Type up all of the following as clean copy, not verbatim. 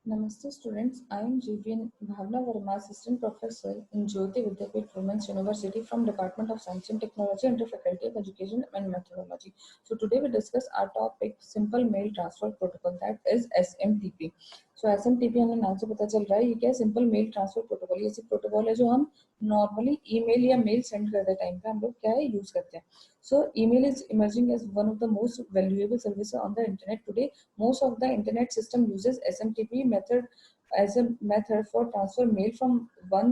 Namaste students, I am GVN Bhavna Verma, Assistant Professor in Jyoti Vidyapeeth Women's University from Department of Science and Technology under Faculty of Education and Methodology. So today we discuss our topic Simple Mail Transfer Protocol, that is SMTP. So SMTP हमें नाम से पता चल रहा है ये क्या है, सिंपल मेल ट्रांसफर प्रोटोकॉल। ये सिर्फ प्रोटोकॉल है जो हम नॉर्मली ईमेल या मेल सेंड करते टाइम पे हम लोग क्या है यूज करते हैं। So email is emerging as one of the most valuable services on the internet today. Most of the internet system uses SMTP method as a method for transfer mail from one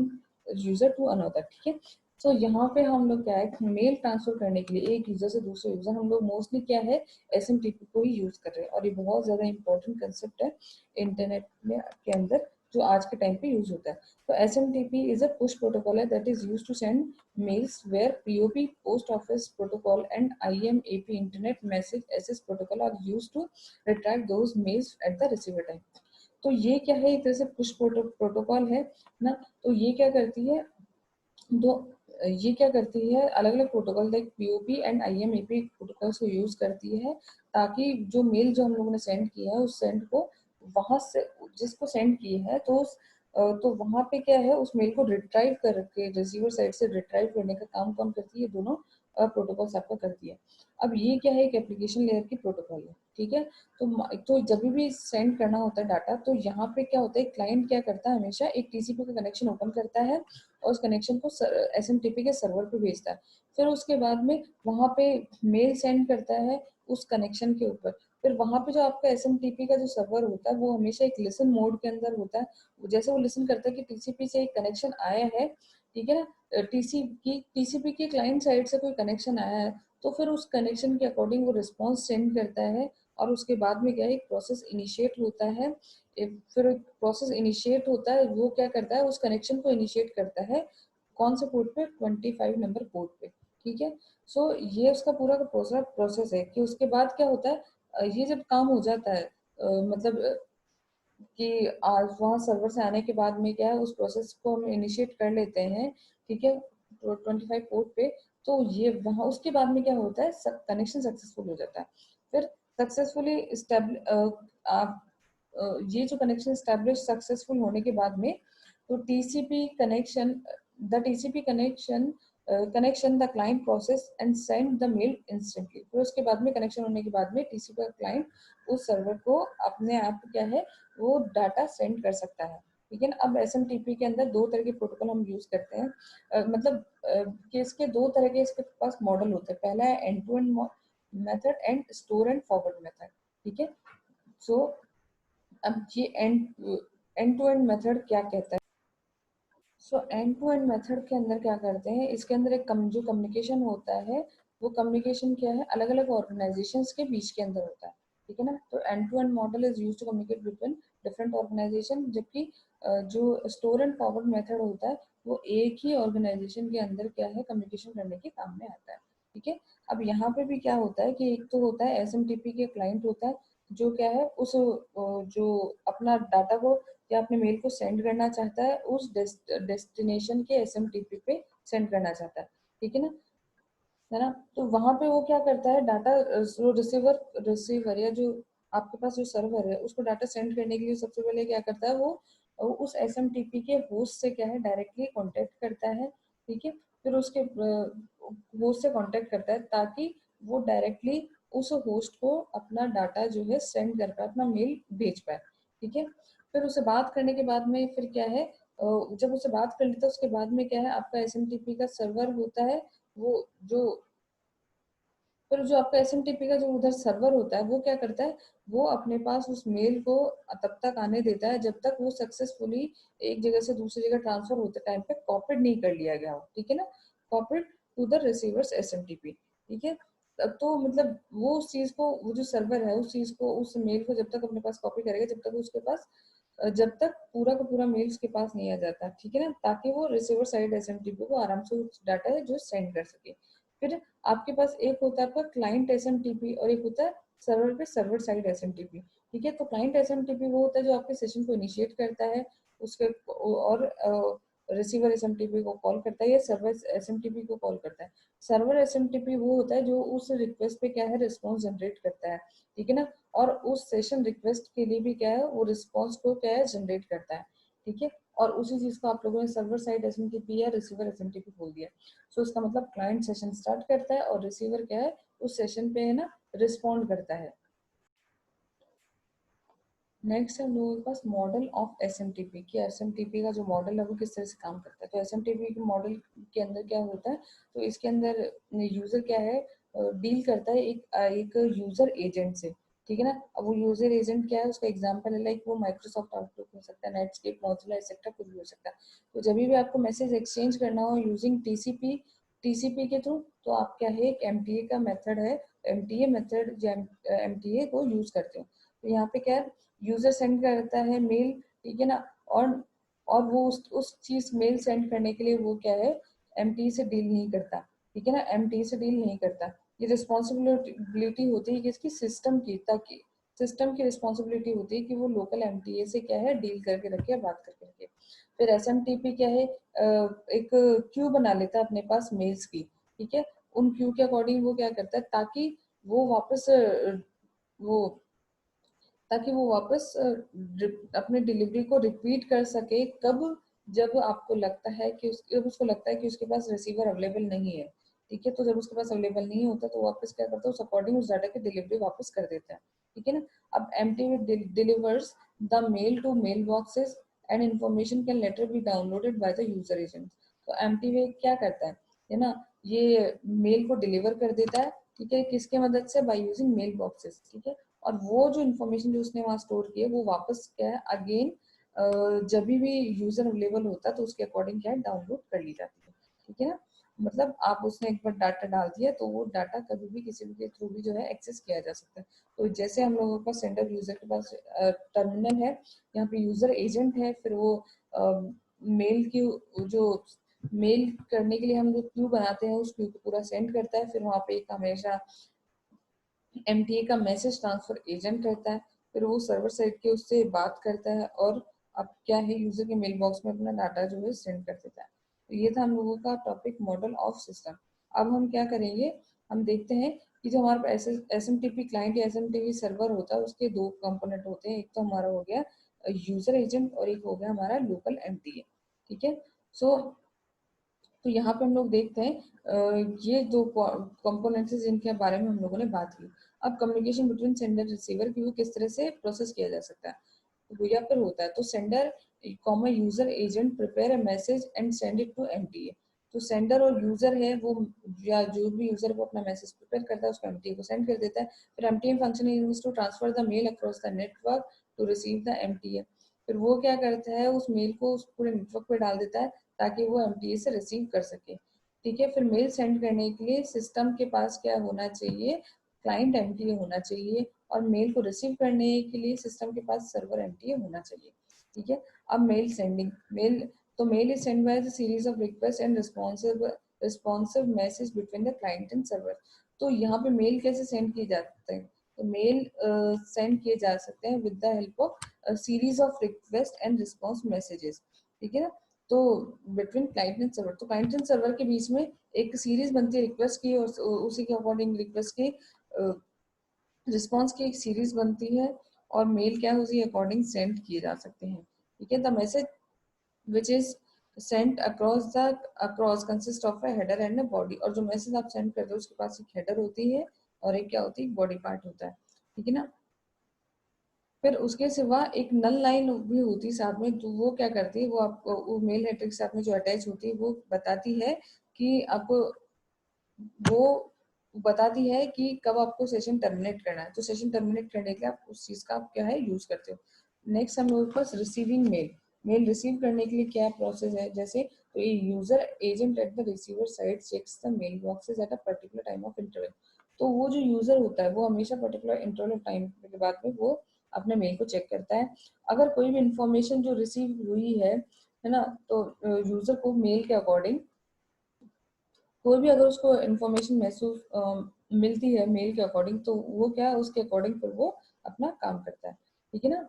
user to another. ठीक है, तो यहाँ पे हम लोग क्या है mail transfer करने के लिए एक यूजर से दूसरे यूजर हम लोग मोस्टली क्या है SMTP को ही यूज कर रहे हैं, और ये बहुत ज्यादा इंपॉर्टेंट कंसेप्ट है इंटरनेट में के अंदर जो आज के टाइम पे यूज होता है। तो SMTP is a push protocol that is used to send mails, where POP post office protocol and IMAP internet message access protocol are used to retract those mails at the receiver time। तो ये क्या है, एक तरह से push protocol है ना। तो ये क्या करती है, तो ये क्या करती है, अलग अलग protocol like POP and IMAP protocols को यूज करती है ताकि जो मेल जो हम लोगों ने सेंड किया है उस सेंड को वहां से जिसको सेंड की है तो वहां पे क्या है उस मेल को रिट्राइव करके रिसीवर साइड से रिट्राइव करने का काम कौन करती है, दोनों प्रोटोकॉल्स आपका करती है। अब ये क्या है, एक एप्लीकेशन लेयर की प्रोटोकॉल है। ठीक है, तो जब भी सेंड करना होता है डाटा तो यहाँ पे क्या होता है, क्लाइंट क्या करता है हमेशा एक टीसीपी का कनेक्शन ओपन करता है और उस कनेक्शन को SMTP के सर्वर पे भेजता है। फिर उसके बाद में वहां पे मेल सेंड करता है उस कनेक्शन के ऊपर। फिर वहां पे जो आपका SMTP का जो सर्वर होता है वो हमेशा एक लिसन मोड के अंदर होता है। जैसे वो लिसन करता है कि टीसीपी से एक कनेक्शन आया है, ठीक है ना, टीसीपी की क्लाइंट साइड से कोई कनेक्शन आया है, तो फिर उस कनेक्शन के अकॉर्डिंग वो रिस्पॉन्स सेंड करता है। और उसके बाद में क्या है, एक प्रोसेस इनिशिएट होता है। फिर प्रोसेस इनिशिएट होता है, वो क्या करता है उस कनेक्शन को इनिशिएट करता है कौन से पोर्ट पे, 25 नंबर पोर्ट पे। ठीक है, सो ये उसका पूरा का प्रोसेस है कि उसके बाद क्या होता है, ये जब काम हो जाता है मतलब कि आज वहाँ सर्वर से आने के बाद में क्या है उस प्रोसेस को हम इनिशिएट कर लेते हैं। ठीक है, 25 पोर्ट पे। तो ये वहाँ उसके बाद में क्या होता है, कनेक्शन सक्सेसफुल हो जाता है। फिर सक्सेसफुली आप ये जो कनेक्शन स्टैब्लिश सक्सेसफुल होने के बाद में तो TCP connection the TCP connection the client process and send the mail instantly. फिर उसके बाद में कनेक्शन होने के बाद में टीसीपी का क्लाइंट उस सर्वर को अपने आप क्या है वो डाटा सेंड कर सकता है। ठीक है ना, अब SMTP के अंदर दो तरह के प्रोटोकॉल हम यूज करते हैं। मतलब कि इसके दो तरह के इसके पास मॉडल होते हैं। पहला है end to end method and store and forward method. ठीक है, सो अब ये एंड टू एंड मेथड क्या कहता है। So end to end method के अंदर क्या करते हैं, इसके अंदर एक जो कम्युनिकेशन होता है वो कम्युनिकेशन क्या है, अलग अलग ऑर्गेनाइजेशंस के बीच के अंदर होता है। ठीक है ना, तो end to end model is used to communicate between different organization, जबकि जो स्टोर एंड फॉरवर्ड मेथड होता है वो एक ही ऑर्गेनाइजेशन के अंदर क्या है कम्युनिकेशन करने के काम में आता है। ठीक है, अब यहाँ पे भी क्या होता है कि एक तो होता है SMTP के क्लाइंट होता है जो क्या है उस जो अपना डाटा को या अपने मेल को सेंड करना चाहता है उस डेस्टिनेशन के SMTP पे सेंड करना चाहता है। ठीक है ना, तो वहां पे वो क्या करता है डाटा जो रिसीवर या जो आपके पास जो सर्वर है उसको डाटा सेंड करने के लिए सबसे पहले क्या करता है वो उस SMTP के होस्ट से क्या है डायरेक्टली कांटेक्ट करता है। ठीक है, फिर उसके होस्ट से कांटेक्ट करता है ताकि वो डायरेक्टली उस होस्ट को अपना डाटा जो है सेंड कर पाए, अपना मेल भेज पाए। ठीक है, फिर उससे बात करने के बाद में फिर क्या है, जब उससे बात कर लेता है उसके बाद में क्या है आपका SMTP का सर्वर होता है वो जो फिर जो आपका SMTP का जो उधर सर्वर होता है वो क्या करता है, वो अपने पास उस मेल को तब तक आने देता है जब तक वो सक्सेसफुली एक जगह से दूसरी जगह ट्रांसफर होते टाइम पे कॉपीड नहीं कर लिया गया हो। ठीक है ना, copied to the receivers SMTP। ठीक है, तो मतलब वो उस चीज को वो जो सर्वर है उस चीज को उस मेल को जब तक अपने पास कॉपी करेगा जब तक उसके पास जब तक पूरा का पूरा मेल उसके पास नहीं आ जाता। ठीक है ना, ताकि वो रिसीवर साइड SMTP को आराम से उस डाटा है जो सेंड कर सके। फिर आपके पास एक होता है आपका क्लाइंट SMTP और एक होता है सर्वर पे सर्वर साइड SMTP। ठीक है, तो क्लाइंट SMTP वो होता है जो आपके सेशन को इनिशिएट करता है उसके और रिसीवर एसएमटीपी को कॉल करता है या सर्वर एसएमटीपी को कॉल करता है। सर्वर एसएमटीपी वो होता है जो उस रिक्वेस्ट पे क्या है रिस्पॉन्स जनरेट करता है, ठीक है ना, और उस सेशन रिक्वेस्ट के लिए भी क्या है वो रिस्पॉन्स को क्या है जनरेट करता है, ठीक है। और उसी चीज को आप लोगों ने सर्वर साइड एसएमटीपी या रिसीवर एसएमटीपी बोल दिया। सो इसका मतलब क्लाइंट सेशन स्टार्ट करता है और रिसीवर क्या है उस सेशन पे है ना रिस्पॉन्ड करता है। नेक्स्ट है हम लोगों के पास मॉडल ऑफ एसएमटीपी कि एसएमटीपी का जो मॉडल है वो किस तरह से काम करता है। तो एसएमटीपी के मॉडल के अंदर क्या होता है, तो इसके अंदर यूजर क्या है डील करता है एक यूजर एजेंट से, ठीक है ना। अब वो यूजर एजेंट क्या है उसका एग्जांपल है लाइक वो माइक्रोसॉफ्ट आउटलुक हो सकता है, नेटस्केप, मोजिला एक्सेट्रा कुछ भी हो सकता है। तो जब भी आपको मैसेज एक्सचेंज करना हो यूजिंग टीसीपी के थ्रू, तो आप क्या है एक एमटीए का मेथड है, एमटीए मेथड जो एमटीए को यूज करते हो। तो यहाँ पे क्या है यूजर सेंड करता है मेल, ठीक है ना, और वो उस चीज मेल सेंड करने के लिए वो क्या है एमटी से डील नहीं करता, ठीक है ना, एमटी से डील नहीं करता। ये रिस्पॉन्सिबिलिटी होती है किसकी, सिस्टम की, ताकि सिस्टम की रिस्पॉन्सिबिलिटी होती है कि वो लोकल एमटीए से क्या है डील करके रखे, बात करके रखे। फिर एसएमटीपी क्या है एक क्यू बना लेता है अपने पास मेल्स की, ठीक है। उन क्यू के अकॉर्डिंग वो क्या करता है ताकि वो वापस वो वो वापस अपने डिलीवरी को रिपीट कर सके कब, जब आपको लगता है कि जब उसको लगता है कि उसके पास रिसीवर अवेलेबल नहीं है, ठीक है। तो जब उसके पास अवेलेबल नहीं होता तो वापस क्या करता है उस अकॉर्डिंग उस डाटा की डिलीवरी वापस कर देता है, ठीक है ना। अब MTV delivers the mail to mail boxes and information can later be downloaded by the user agent. तो एमटीवी क्या करता है ना, ये मेल को डिलीवर कर देता है, ठीक है, किसके मदद से, बाय यूजिंग मेल बॉक्सेस, ठीक है। और वो जो इन्फॉर्मेशन जो उसने वहां स्टोर की है वो वापस क्या है अगेन जब भी यूजर अवेलेबल होता है तो उसके अकॉर्डिंग क्या है डाउनलोड कर ली जाती है, ठीक है ना। मतलब आप उसने एक बार डाटा डाल दिया तो वो डाटा कभी भी किसी भी के थ्रू भी जो है एक्सेस किया जा सकता है। तो जैसे हम लोगों के पास सेंडर यूजर के पास टर्मिनल है, यहाँ पे यूजर एजेंट है, फिर वो मेल की जो मेल करने के लिए हम जो क्यू बनाते हैं उस क्यू को पूरा सेंड करता है, फिर वहाँ पे एक हमेशा एमटीए का मैसेज ट्रांसफर एजेंट रहता है, फिर वो सर्वर साइड के उससे बात करता है और अब क्या है यूजर के मेल बॉक्स में अपना डाटा जो है सेंड कर देता है। तो ये था हम लोगों का टॉपिक मॉडल ऑफ सिस्टम। अब हम क्या करेंगे, हम देखते हैं कि जो हमारे पास S M T P client या S M T P server होता है उसके दो कंपोनेंट होते हैं, एक तो हमारा हो गया यूजर एजेंट और एक हो गया हमारा लोकल एमटीए, ठीक है। सो तो यहाँ पे हम लोग देखते हैं ये दो कंपोनेंट्स जिनके बारे में हम लोगों ने बात की। अब कम्युनिकेशन बिटवीन सेंडर रिसीवर की वो किस तरह से प्रोसेस किया जा सकता है, तो या फिर होता है तो sender comma user agent prepare a message and send it to MTA. तो सेंडर और यूजर है वो या जो भी यूजर को अपना मैसेज प्रिपेयर करता है उसको एमटीए को सेंड कर देता है। फिर MTA function is used to transfer the mail across the network to receive the MTA. फिर वो क्या करता है उस मेल को उस पूरे नेटवर्क पे डाल देता है ताकि वो एमटीए से रिसीव कर सके, ठीक है। फिर मेल सेंड करने के लिए सिस्टम के पास क्या होना चाहिए, क्लाइंट एमटीए होना चाहिए, और मेल को रिसीव करने के लिए सिस्टम के पास सर्वर एमटीए होना चाहिए, ठीक है। अब मेल सेंडिंग, मेल तो mail is send by the series of request and responsive message between the client and server. तो यहाँ पे मेल कैसे सेंड किए जा सकते हैं, तो मेल सेंड किए जा सकते हैं with the help of series of request and response messages, ठीक है ना। तो बिटवीन क्लाइंट एंड सर्वर, तो क्लाइंट एंड सर्वर के बीच में एक सीरीज बनती है रिक्वेस्ट की और उसी के अकॉर्डिंग रिक्वेस्ट की रिस्पॉन्स की एक सीरीज बनती है और मेल क्या है उसी अकॉर्डिंग सेंड किए जा सकते हैं, ठीक है। The message which is sent across consist of a header and a body. और जो मैसेज आप सेंड करते हो उसके पास एक हेडर होती है और एक क्या होती है बॉडी पार्ट होता है, ठीक है ना। फिर उसके सिवा एक नल लाइन भी होती है साथ में, तो वो क्या करती है वो आपको वो मेल हेडर के साथ में जो अटैच होती है वो बताती है कि आपको वो बताती है कि कब आपको सेशन टर्मिनेट करना है। तो सेशन टर्मिनेट करने के लिए आप उस चीज का आप क्या है यूज करते हो। नेक्स्ट हम लोगों के पास रिसीविंग मेल, मेल रिसीव करने के लिए क्या प्रोसेस है, जैसे तो ये user agent at the receiver side checks the mail boxes at a particular time of interval. तो वो जो यूजर होता है वो हमेशा पर्टिकुलर इंटरवल ऑफ टाइम के बाद में वो अपने मेल को चेक करता है। अगर कोई भी इंफॉर्मेशन जो रिसीव हुई है ना, तो यूजर को मेल के अकॉर्डिंग कोई भी अगर उसको इन्फॉर्मेशन महसूस मिलती है मेल के अकॉर्डिंग तो वो क्या है उसके अकॉर्डिंग फिर वो अपना काम करता है, ठीक है ना।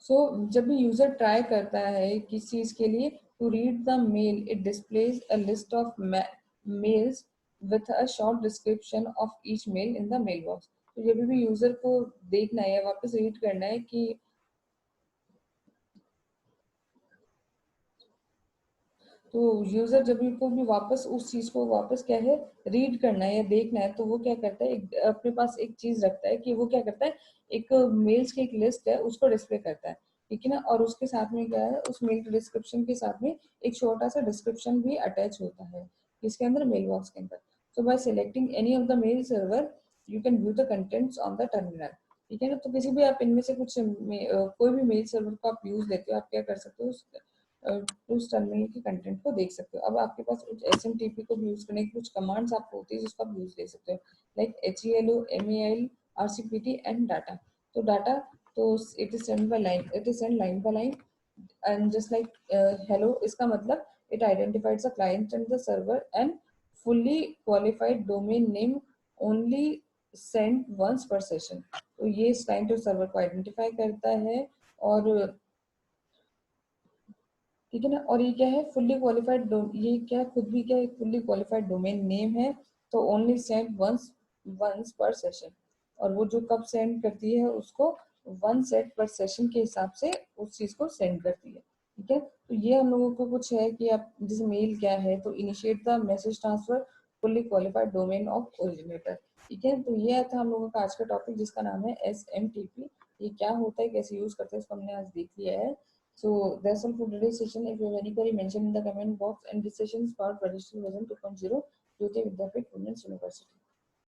सो जब भी यूजर ट्राई करता है किस चीज के लिए, to read the mail it displays a list of mails with a short description of each mail in the mail box. तो जब भी यूजर को देखना है या वापस रीड करना है कि, तो यूजर जब भी को भी वापस उस चीज को वापस क्या है रीड करना है या देखना है, तो वो क्या करता है, अपने पास एक चीज रखता है कि वो क्या करता है, एक मेल्स की एक लिस्ट है उसको डिस्प्ले करता है, ठीक है ना। और उसके साथ में क्या है, उस मेल के डिस्क्रिप्शन के साथ में एक छोटा सा डिस्क्रिप्शन भी अटैच होता है इसके अंदर, मेल बॉक्स के अंदर। So by selecting any of the mail server you can view the contents on the terminal, ठीक है ना। तो किसी भी आप इनमें से कुछ कोई भी मेल सर्वर को आप यूज लेते हो, आप क्या कर सकते हो, उस टर्मिनल के कंटेंट को देख सकते हो। अब आपके पास कुछ SMTP को भी यूज करने की कुछ कमांड्स आपको होती है जिसको आप यूज ले सकते हो, like HELO, MEL, RCPT and data. तो डाटा, तो it is send by line, it is send line by line and just like hello, इसका मतलब it identifies the client and the server and fully qualified domain name only sent once per session। तो ये इस client और server को identify करता है, और ठीक है ना। और ये क्या है, फुल्ली क्वालिफाइड, ये क्या है, खुद भी क्या है, फुल्ली क्वालिफाइड डोमेन नेम है। तो ओनली सेंड वंस, वंस पर सेशन, और वो जो कब सेंड करती है उसको वन सेट पर सेशन के हिसाब से उस चीज को सेंड करती है, ठीक है। तो ये हम लोगों को कुछ है कि आप जैसे मेल क्या है, तो initiate the message transfer fully qualified domain of originator, ठीक है। तो ये था हम लोगों का आज का टॉपिक जिसका नाम है SMTP। ये क्या होता है, कैसे यूज करते हैं, इसको हमने आज देख लिया है। So that's all for today's session. If you have any query, mention in the comment box. And this session is part of Registered Version 2.0, Jyoti Vidyapeeth Women's University.